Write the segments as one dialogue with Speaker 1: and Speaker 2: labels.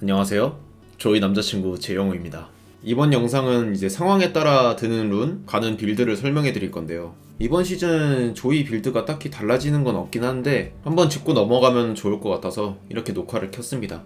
Speaker 1: 안녕하세요. 저희 남자친구 재영우입니다. 이번 영상은 이제 상황에 따라 드는 룬, 가는 빌드를 설명해 드릴 건데요. 이번 시즌 조이 빌드가 딱히 달라지는 건 없긴 한데 한번 짚고 넘어가면 좋을 것 같아서 이렇게 녹화를 켰습니다.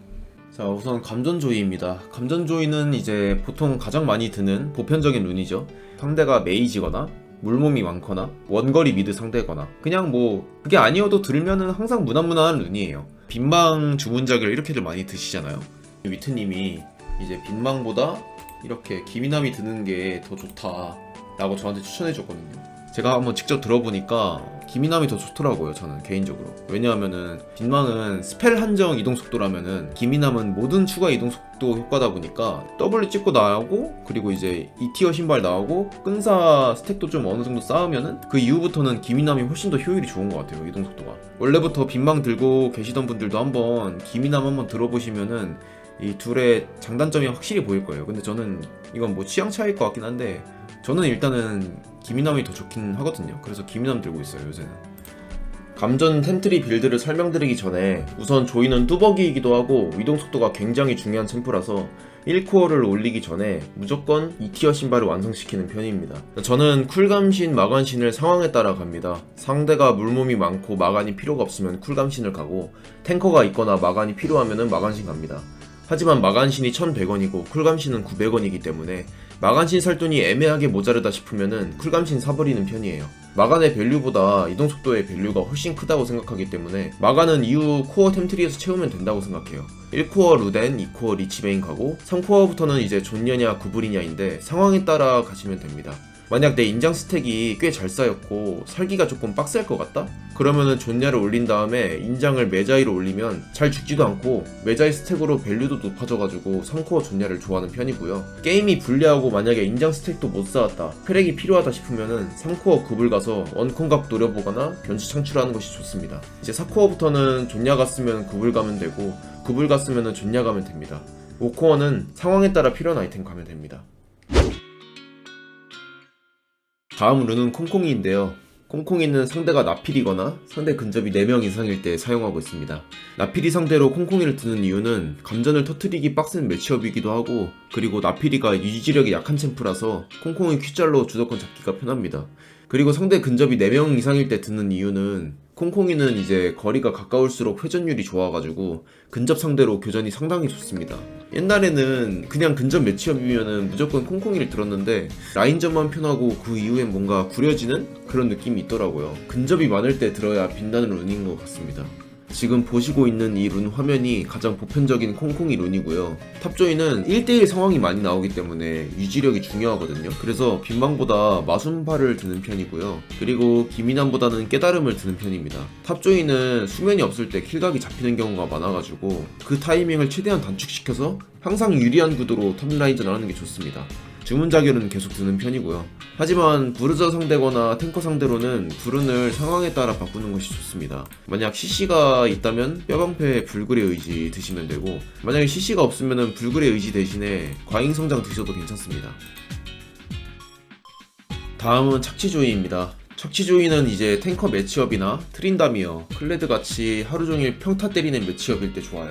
Speaker 1: 자, 우선 감전 조이입니다. 감전 조이는 이제 보통 가장 많이 드는 보편적인 룬이죠. 상대가 메이지거나 물몸이 많거나 원거리 미드 상대거나 그냥 뭐 그게 아니어도 들면은 항상 무난무난한 룬이에요. 빈망 주문작을 이렇게들 많이 드시잖아요. 위트님이 이제 빈망보다 이렇게 기미남이 드는 게 더 좋다 라고 저한테 추천해줬거든요. 제가 한번 직접 들어보니까 기미남이 더 좋더라고요. 저는 개인적으로. 왜냐하면은 빈망은 스펠 한정 이동 속도라면은 기미남은 모든 추가 이동 속도 효과다 보니까 W 찍고 나오고 그리고 이제 2티어 신발 나오고 끈사 스택도 좀 어느 정도 쌓으면은 그 이후부터는 기미남이 훨씬 더 효율이 좋은 것 같아요. 이동 속도가. 원래부터 빈망 들고 계시던 분들도 한번 기미남 한번 들어보시면은 이 둘의 장단점이 확실히 보일 거예요. 근데 저는 이건 뭐 취향 차이일 것 같긴 한데 저는 일단은 기미남이 더 좋긴 하거든요. 그래서 기미남 들고 있어요 요새는. 감전 템트리 빌드를 설명드리기 전에 우선 조이는 뚜벅이이기도 하고 이동 속도가 굉장히 중요한 챔프라서 1코어를 올리기 전에 무조건 2티어 신발을 완성시키는 편입니다. 저는 쿨감신, 마간신을 상황에 따라 갑니다. 상대가 물몸이 많고 마간이 필요가 없으면 쿨감신을 가고 탱커가 있거나 마간이 필요하면 마간신 갑니다. 하지만 마간신이 1100원이고 쿨감신은 900원이기 때문에 마간신 살 돈이 애매하게 모자르다 싶으면은 쿨감신 사버리는 편이에요. 마간의 밸류보다 이동속도의 밸류가 훨씬 크다고 생각하기 때문에 마간은 이후 코어 템트리에서 채우면 된다고 생각해요. 1코어 루덴, 2코어 리치베인 가고 3코어부터는 이제 존냐냐 구브리냐인데 상황에 따라 가시면 됩니다. 만약 내 인장 스택이 꽤 잘 쌓였고 살기가 조금 빡셀 것 같다? 그러면은 존냐를 올린 다음에 인장을 메자이로 올리면 잘 죽지도 않고 메자이 스택으로 밸류도 높아져가지고 3코어 존냐를 좋아하는 편이고요. 게임이 불리하고 만약에 인장 스택도 못 쌓았다, 혈액이 필요하다 싶으면은 3코어 급을 가서 원콤각 노려보거나 변수 창출하는 것이 좋습니다. 이제 4코어부터는 존냐 갔으면 급을 가면 되고 급을 갔으면 존냐 가면 됩니다. 5코어는 상황에 따라 필요한 아이템 가면 됩니다. 다음 룬은 콩콩이인데요. 콩콩이는 상대가 나필이거나 상대 근접이 4명 이상일 때 사용하고 있습니다. 나필이 상대로 콩콩이를 드는 이유는 감전을 터트리기 빡센 매치업이기도 하고 그리고 나필이가 유지력이 약한 챔프라서 콩콩이 큐짤로 주도권 잡기가 편합니다. 그리고 상대 근접이 4명 이상일 때 드는 이유는 콩콩이는 이제 거리가 가까울수록 회전율이 좋아가지고 근접 상대로 교전이 상당히 좋습니다. 옛날에는 그냥 근접 매치업이면은 무조건 콩콩이를 들었는데 라인전만 편하고 그 이후엔 뭔가 구려지는 그런 느낌이 있더라고요. 근접이 많을 때 들어야 빛나는 룬인 것 같습니다. 지금 보시고 있는 이 룬 화면이 가장 보편적인 콩콩이 룬이고요. 탑조이는 1대1 상황이 많이 나오기 때문에 유지력이 중요하거든요. 그래서 빈망보다 마순팔을 드는 편이고요. 그리고 기미남보다는 깨달음을 드는 편입니다. 탑조이는 수면이 없을 때 킬각이 잡히는 경우가 많아가지고 그 타이밍을 최대한 단축시켜서 항상 유리한 구도로 탑라인전을 하는 게 좋습니다. 주문자결은 계속 드는 편이고요. 하지만 부르저 상대거나 탱커 상대로는 불운을 상황에 따라 바꾸는 것이 좋습니다. 만약 CC가 있다면 뼈방패 불굴의 의지 드시면 되고 만약에 CC가 없으면 불굴의 의지 대신에 과잉성장 드셔도 괜찮습니다. 다음은 착취조이입니다. 착취조이는 이제 탱커 매치업이나 트린다미어, 클레드같이 하루종일 평타 때리는 매치업일 때 좋아요.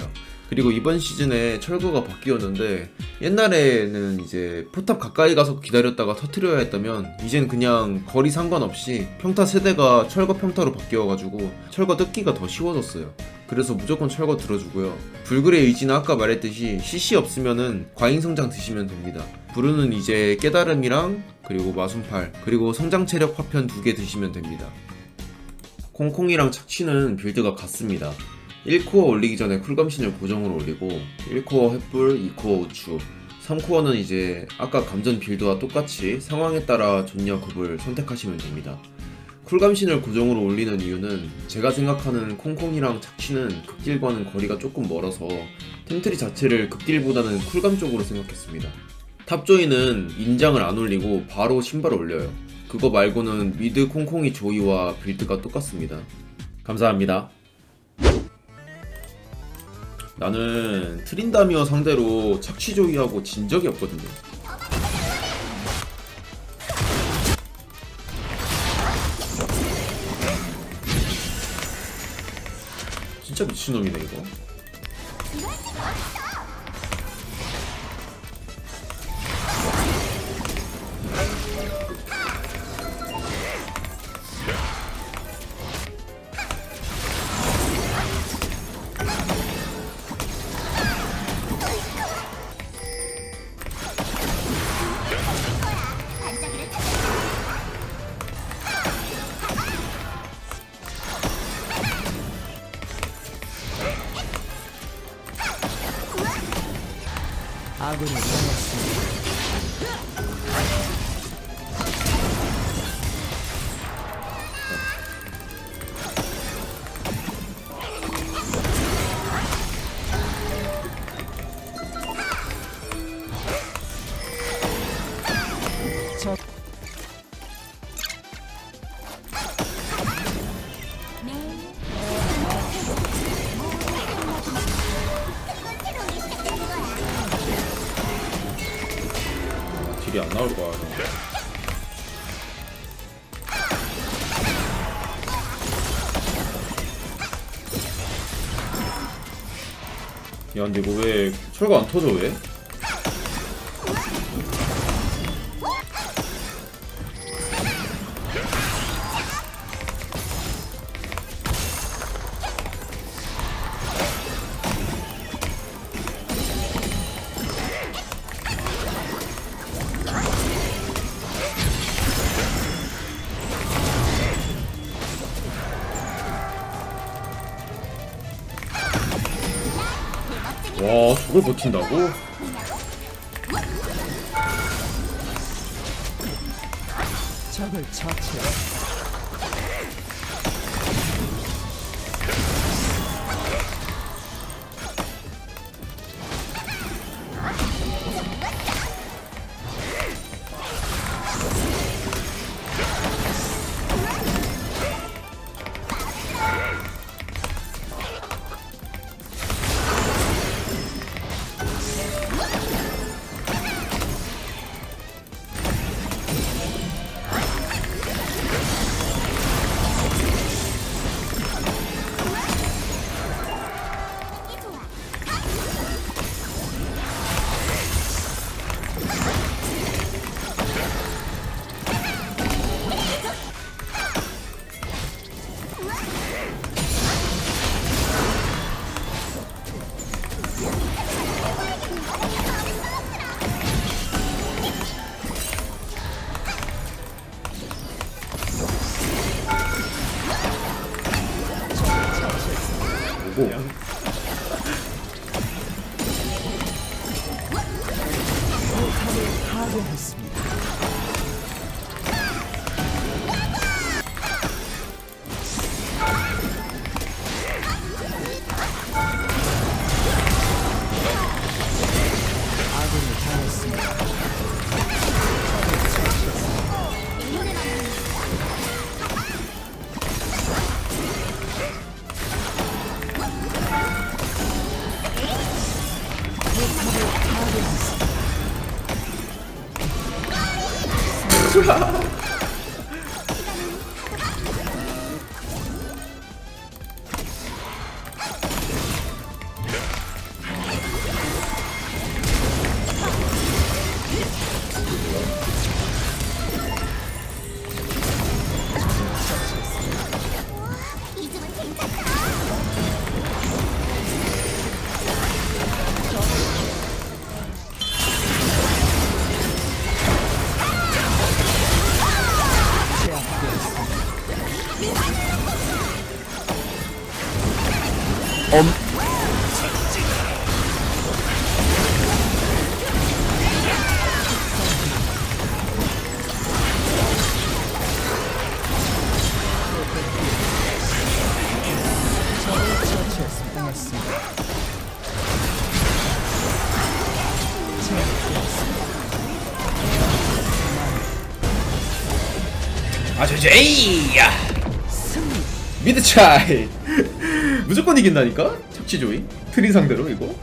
Speaker 1: 그리고 이번 시즌에 철거가 바뀌었는데 옛날에는 이제 포탑 가까이 가서 기다렸다가 터트려야 했다면 이젠 그냥 거리 상관없이 평타 세대가 철거 평타로 바뀌어가지고 철거 뜯기가 더 쉬워졌어요. 그래서 무조건 철거 들어주고요. 불굴의 의지는 아까 말했듯이 CC 없으면은 과잉성장 드시면 됩니다. 부르는 이제 깨달음이랑 그리고 마순팔 그리고 성장 체력 파편 2개 드시면 됩니다. 콩콩이랑 착취는 빌드가 같습니다. 1코어 올리기 전에 쿨감신을 고정으로 올리고 1코어 횃불, 2코어 우추 3코어는 이제 아까 감전 빌드와 똑같이 상황에 따라 존냐 급을 선택하시면 됩니다. 쿨감신을 고정으로 올리는 이유는 제가 생각하는 콩콩이랑 착취는 극딜과는 거리가 조금 멀어서 템트리 자체를 극딜보다는 쿨감 쪽으로 생각했습니다. 탑조이는 인장을 안 올리고 바로 신발을 올려요. 그거 말고는 미드 콩콩이 조이와 빌드가 똑같습니다. 감사합니다. 나는 트린다미어 상대로 착취조이하고 진 적이 없거든요. 진짜 미친놈이네 이거.
Speaker 2: 아군이 당했습니다. 적
Speaker 1: 딜이 안 나올 거야. 야, 근데 이거 왜 철거 안 터져 왜? 와, 저걸 버틴다고?
Speaker 2: 적을 처치.
Speaker 1: 뭐?
Speaker 2: 파괴했습니다. 아군이 당했습니다.
Speaker 1: 아저제이야 미드 차이 무조건 이긴다니까? 착취 조이 트린 상대로 이거.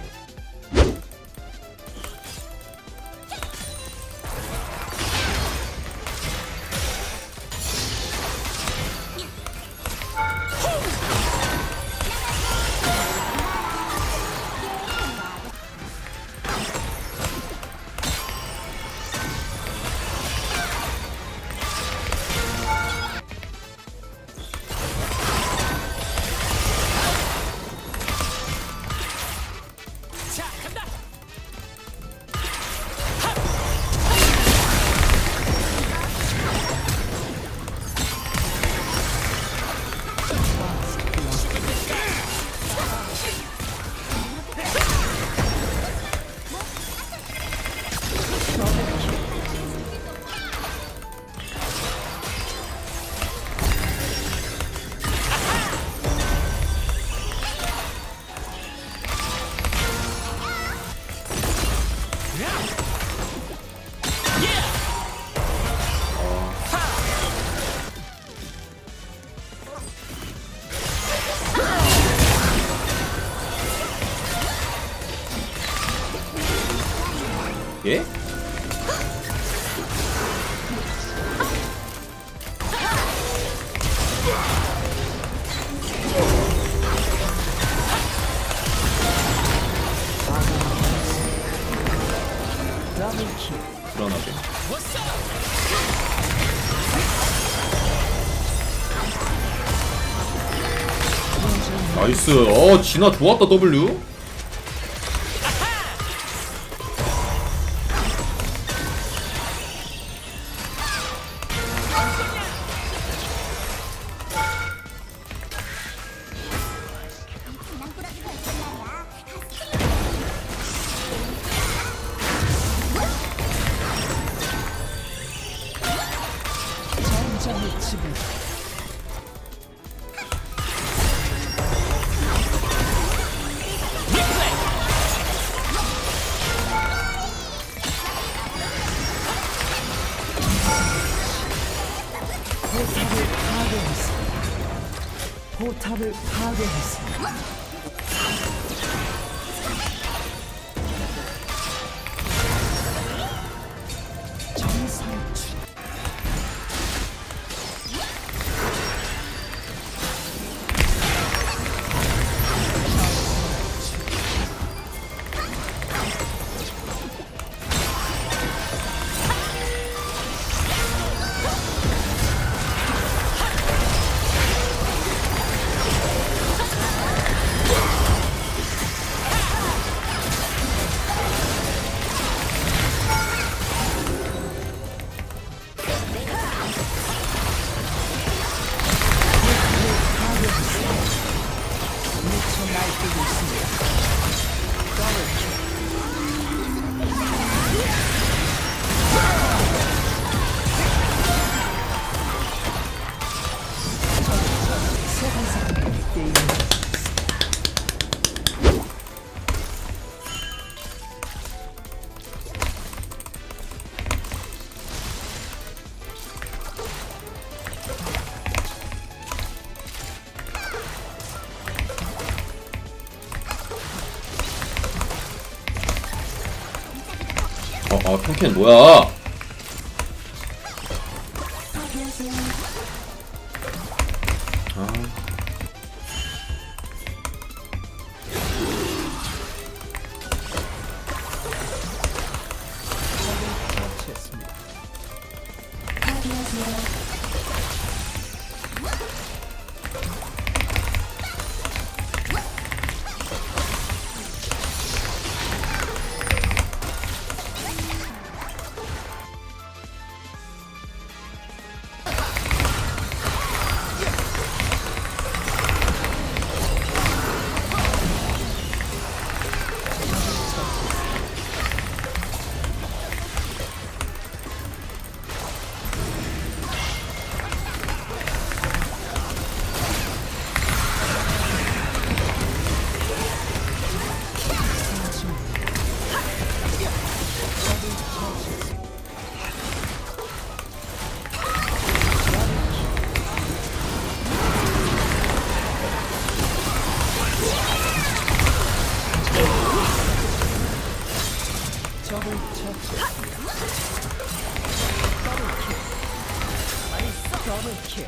Speaker 1: 예?
Speaker 2: 더블킬.
Speaker 1: 불안하게. 나이스. 진화 좋았다 W.
Speaker 2: 전장의 지배. 포탑을 파괴했습니다. 정상출. 미쳐 날뛰고 있습니다. 세상 사람들의 게임을
Speaker 1: 평캔 뭐야?
Speaker 2: 처치했습니다. 적을 처치했습니다. 더블킬.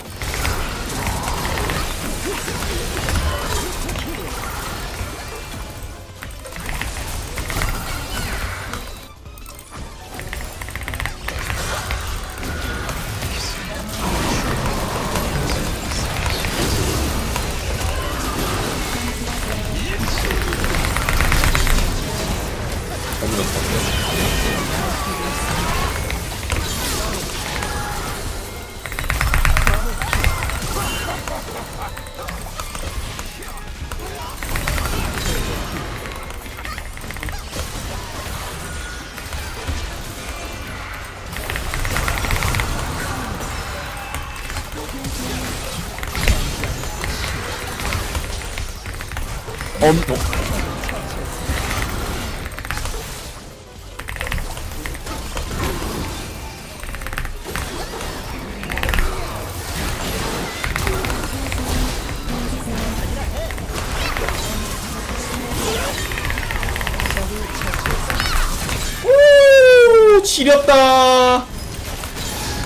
Speaker 1: 지렸다.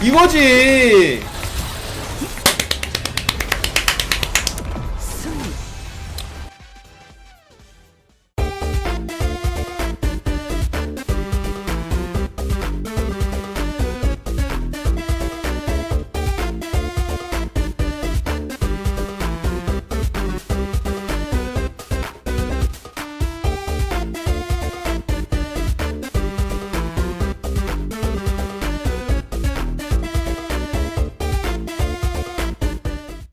Speaker 1: 이거지.